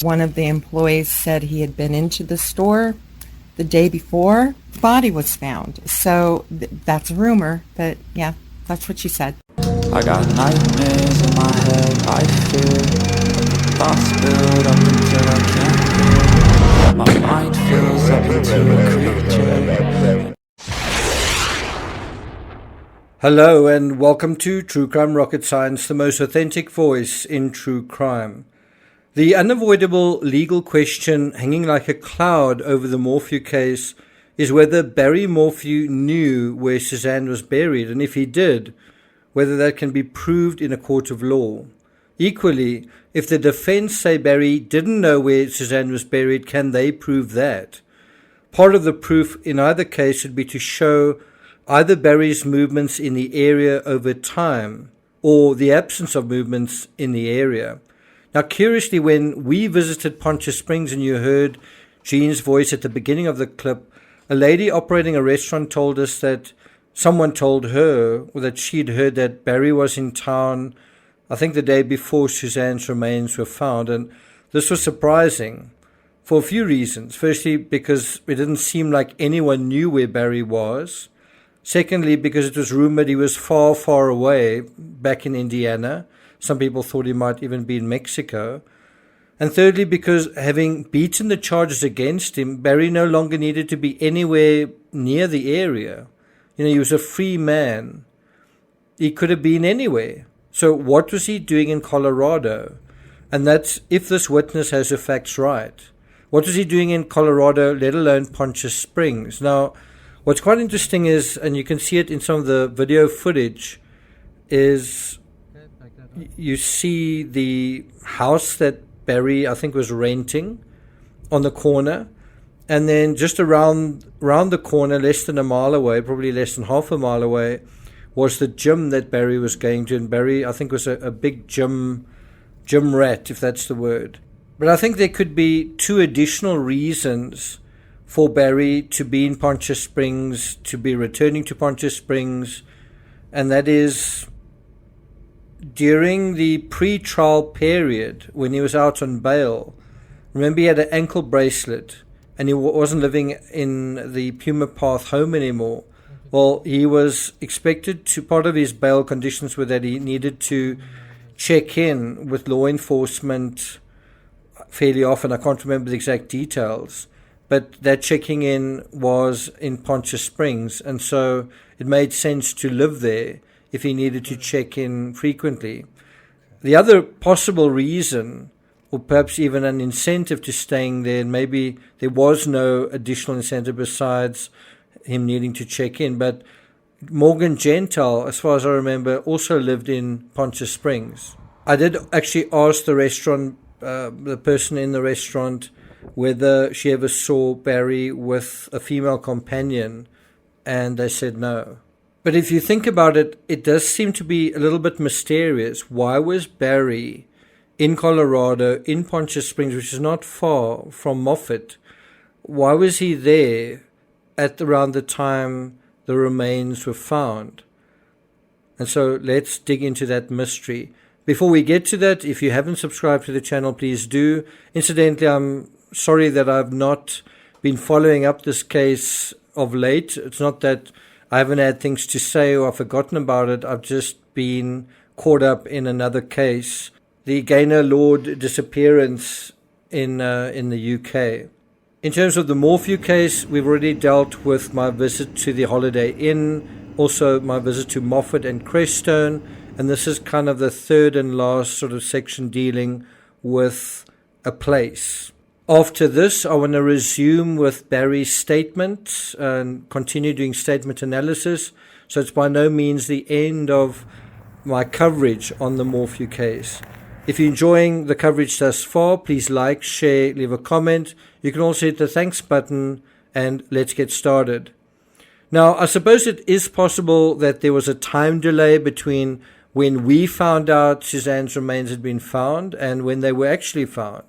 One of the employees said he had been into the store the day before the body was found. So that's a rumor, but yeah, that's what she said. I got nightmares in my head, I fear thoughts build up until I can't hear. My mind fills up into a creature. Hello and welcome to True Crime Rocket Science, the most authentic voice in true crime. The unavoidable legal question hanging like a cloud over the Morphew case is whether Barry Morphew knew where Suzanne was buried, and if he did, whether that can be proved in a court of law. Equally, if the defense say Barry didn't know where Suzanne was buried, can they prove that? Part of the proof in either case should be to show either Barry's movements in the area over time or the absence of movements in the area. Now, curiously, when we visited PONCHA Springs and you heard Jean's voice at the beginning of the clip, a lady operating a restaurant told us that someone told her that she'd heard that Barry was in town, I think the day before Suzanne's remains were found. And this was surprising for a few reasons. Firstly, because it didn't seem like anyone knew where Barry was. Secondly, because it was rumored he was far, far away back in Indiana. Some people thought he might even be in Mexico. And thirdly, because having beaten the charges against him, Barry no longer needed to be anywhere near the area. You know, he was a free man. He could have been anywhere. So what was he doing in Colorado? And that's if this witness has the facts right. What was he doing in Colorado, let alone PONCHA Springs? Now, what's quite interesting is, and you can see it in some of the video footage, is you see the house that Barry, I think, was renting on the corner. And then just around the corner, less than a mile away, probably less than half a mile away, was the gym that Barry was going to. And Barry, I think, was a big gym rat, if that's the word. But I think there could be two additional reasons for Barry to be in PONCHA Springs, to be returning to PONCHA Springs, and that is during the pre-trial period when he was out on bail. Remember, he had an ankle bracelet and he wasn't living in the Puma Path home anymore. Well, he was expected to, part of his bail conditions were that he needed to check in with law enforcement fairly often. I can't remember the exact details, but that checking in was in PONCHA Springs, and so it made sense to live there if he needed to check in frequently. The other possible reason, or perhaps even an incentive to staying there, and maybe there was no additional incentive besides him needing to check in, but Morgan Gentile, as far as I remember, also lived in PONCHA Springs. I did actually ask the restaurant, the person in the restaurant, whether she ever saw Barry with a female companion, and they said no. But if you think about it, it does seem to be a little bit mysterious. Why was Barry in Colorado, in PONCHA Springs, which is not far from Moffat? Why was he there at around the time the remains were found? And so let's dig into that mystery. Before we get to that, if you haven't subscribed to the channel, please do. Incidentally, I'm sorry that I've not been following up this case of late. It's not that I haven't had things to say or I've forgotten about it. I've just been caught up in another case, the Gaynor Lord disappearance in the UK. In terms of the Morphew case, we've already dealt with my visit to the Holiday Inn, also my visit to Moffat and Crestone, and this is kind of the third and last sort of section dealing with a place. After this, I want to resume with Barry's statement and continue doing statement analysis. So it's by no means the end of my coverage on the Morphew case. If you're enjoying the coverage thus far, please like, share, leave a comment. You can also hit the thanks button, and let's get started. Now, I suppose it is possible that there was a time delay between when we found out Suzanne's remains had been found and when they were actually found.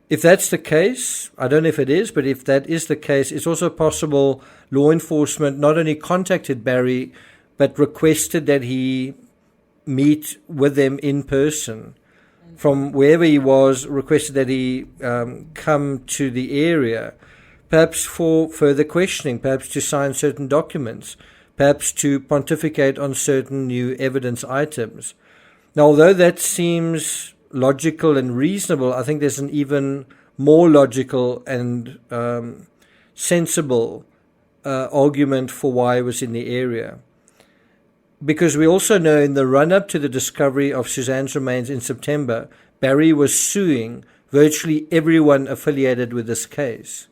If that's the case, I don't know if it is, but if that is the case, it's also possible law enforcement not only contacted Barry, but requested that he meet with them in person. from wherever he was, requested that he come to the area, perhaps for further questioning, perhaps to sign certain documents, perhaps to pontificate on certain new evidence items. Now, although that seems logical and reasonable, I think there's an even more logical and sensible argument for why he was in the area. Because we also know in the run-up to the discovery of Suzanne's remains in September, Barry was suing virtually everyone affiliated with this case.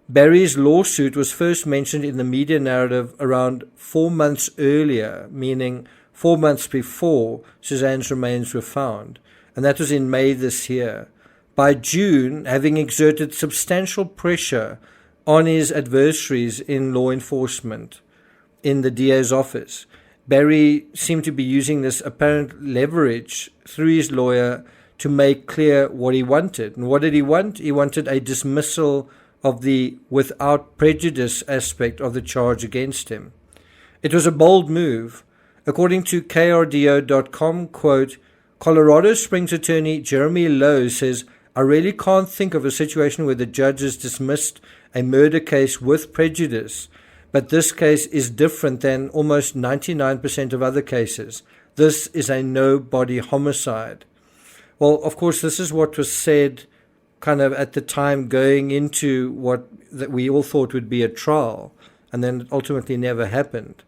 Barry's lawsuit was first mentioned in the media narrative around 4 months earlier, meaning 4 months before Suzanne's remains were found, and that was in May this year. By June, having exerted substantial pressure on his adversaries in law enforcement, in the DA's office, Barry seemed to be using this apparent leverage through his lawyer to make clear what he wanted. And what did he want? He wanted a dismissal of the without prejudice aspect of the charge against him. It was a bold move. According to KRDO.com, quote, Colorado Springs attorney Jeremy Lowe says, I really can't think of a situation where the judge has dismissed a murder case with prejudice, but this case is different than almost 99% of other cases. This is a no-body homicide. Well, of course, this is what was said kind of at the time going into what that we all thought would be a trial, and then it ultimately never happened.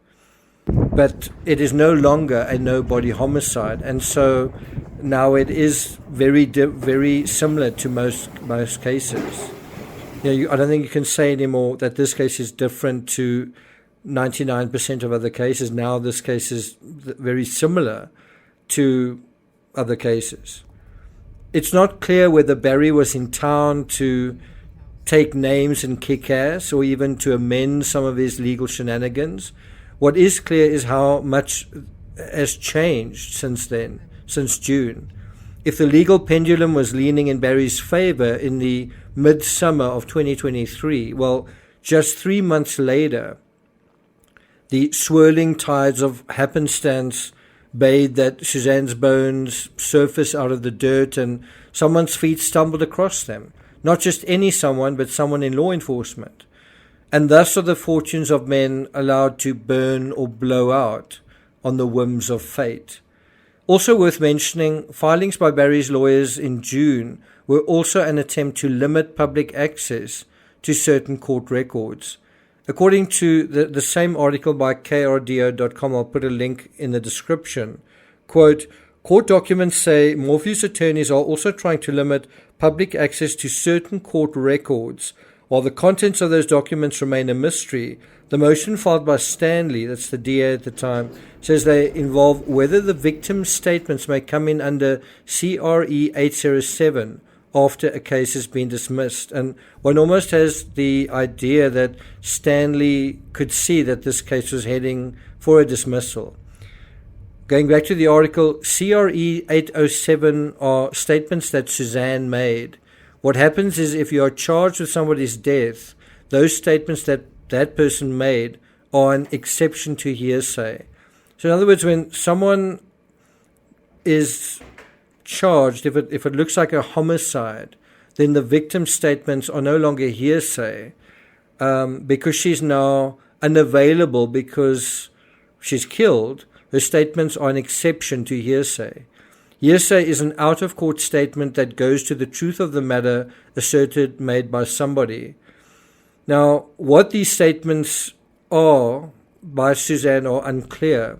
But it is no longer a no-body homicide, and so now it is very similar to most cases. I don't think you can say anymore that this case is different to 99% of other cases. Now this case is very similar to other cases. It's not clear whether Barry was in town to take names and kick ass or even to amend some of his legal shenanigans. What is clear is how much has changed since then, since June. If the legal pendulum was leaning in Barry's favor in the midsummer of 2023, well, just 3 months later, the swirling tides of happenstance bade that Suzanne's bones surface out of the dirt and someone's feet stumbled across them. Not just any someone, but someone in law enforcement. And thus are the fortunes of men allowed to burn or blow out on the whims of fate. Also worth mentioning, filings by Barry's lawyers in June were also an attempt to limit public access to certain court records. According to the same article by KRDO.com, I'll put a link in the description, quote, court documents say Morphew's attorneys are also trying to limit public access to certain court records. While the contents of those documents remain a mystery, the motion filed by Stanley, that's the DA at the time, says they involve whether the victim's statements may come in under CRE 807 after a case has been dismissed. And one almost has the idea that Stanley could see that this case was heading for a dismissal. Going back to the article, CRE 807 are statements that Suzanne made. What happens is if you are charged with somebody's death, those statements that that person made are an exception to hearsay. So in other words, when someone is charged, if it looks like a homicide, then the victim's statements are no longer hearsay because she's now unavailable because she's killed. Her statements are an exception to hearsay. Hearsay is an out-of-court statement that goes to the truth of the matter asserted, made by somebody. Now, what these statements are by Suzanne are unclear.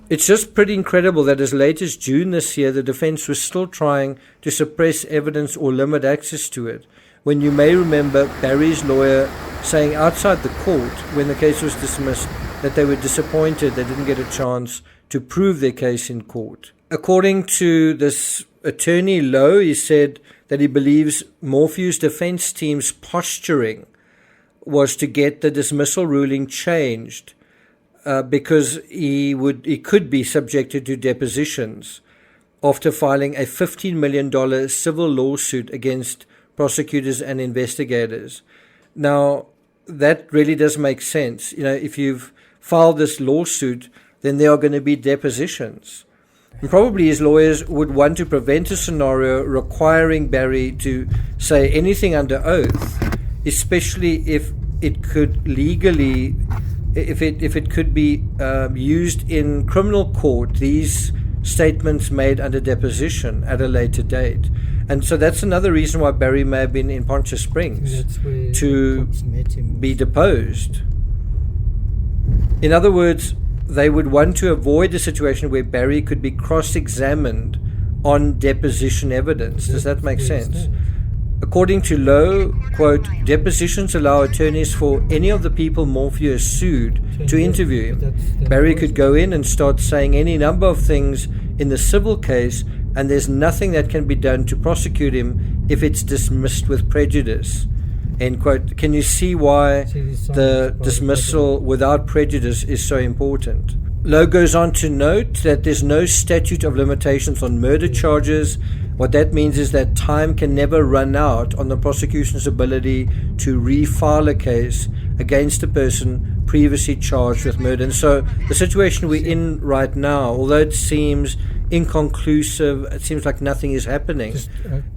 It's just pretty incredible that as late as June this year, the defense was still trying to suppress evidence or limit access to it, when you may remember Barry's lawyer saying outside the court when the case was dismissed that they were disappointed they didn't get a chance to prove their case in court. According to this attorney Lowe, he said that he believes Morphew's defense team's posturing was to get the dismissal ruling changed because he could be subjected to depositions after filing a $15 million civil lawsuit against prosecutors and investigators. Now, that really does make sense. If you've filed this lawsuit, then there are going to be depositions. And probably his lawyers would want to prevent a scenario requiring Barry to say anything under oath, especially if it could legally, if it could be used in criminal court, these statements made under deposition at a later date. And so that's another reason why Barry may have been in Poncha Springs, to be deposed. In other words, they would want to avoid a situation where Barry could be cross-examined on deposition evidence. Does that make sense? According to Lowe, quote, depositions allow attorneys for any of the people Morpheus sued to interview him. Barry could go in and start saying any number of things in the civil case, and there's nothing that can be done to prosecute him if it's dismissed with prejudice. End quote. Can you see why the dismissal without prejudice is so important? Lowe goes on to note that there's no statute of limitations on murder charges. What that means is that time can never run out on the prosecution's ability to refile a case against a person previously charged with murder. And so the situation we're in right now, although it seems inconclusive, it seems like nothing is happening,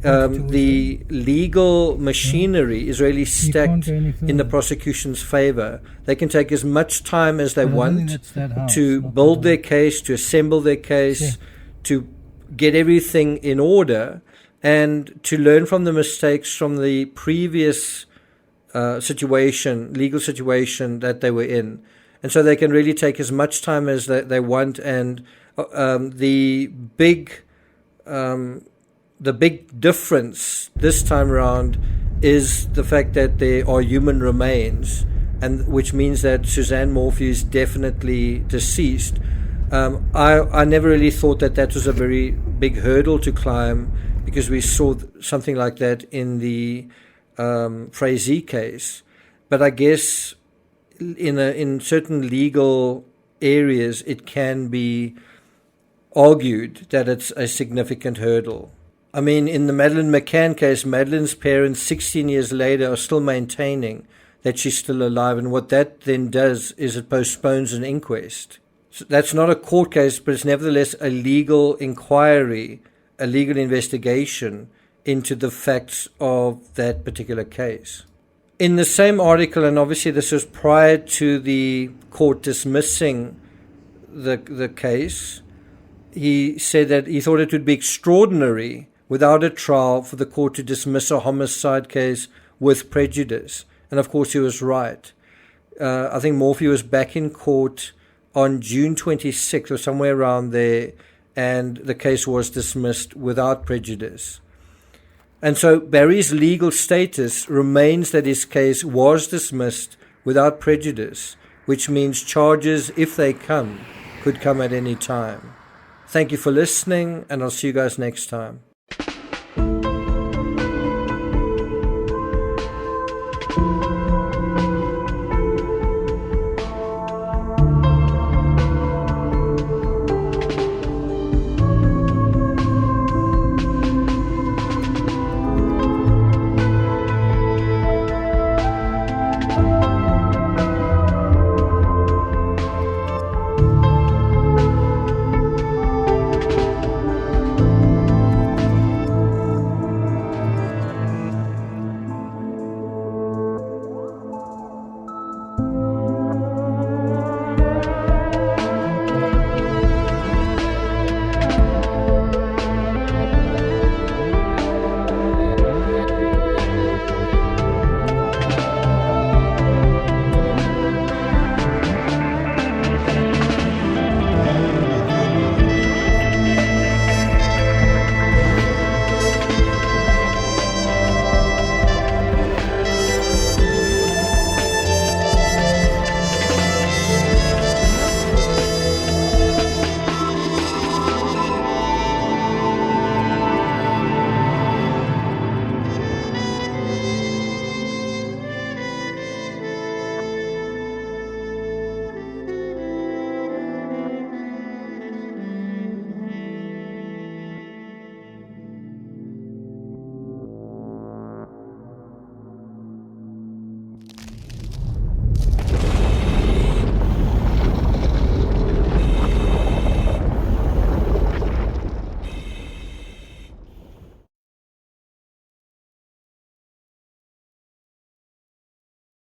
the legal machinery is really stacked in the prosecution's favor. They can take as much time as they want to build their case, to assemble their case, to get everything in order, and to learn from the mistakes from the previous legal situation that they were in. And so they can really take as much time as they want. And the big difference this time around is the fact that there are human remains, and which means that Suzanne Morpheus is definitely deceased. I never really thought that was a very big hurdle to climb, because we saw something like that in the Frazee case. But I guess in certain legal areas it can be argued that it's a significant hurdle. I mean, in the Madeleine McCann case, Madeleine's parents 16 years later are still maintaining that she's still alive, and what that then does is it postpones an inquest. So that's not a court case, but it's nevertheless a legal inquiry, a legal investigation into the facts of that particular case. In the same article, and obviously this was prior to the court dismissing the case, he said that he thought it would be extraordinary without a trial for the court to dismiss a homicide case with prejudice. And of course he was right. I think Morpheus was back in court on June 26th or somewhere around there, and the case was dismissed without prejudice. And so Barry's legal status remains that his case was dismissed without prejudice, which means charges, if they come, could come at any time. Thank you for listening, and I'll see you guys next time.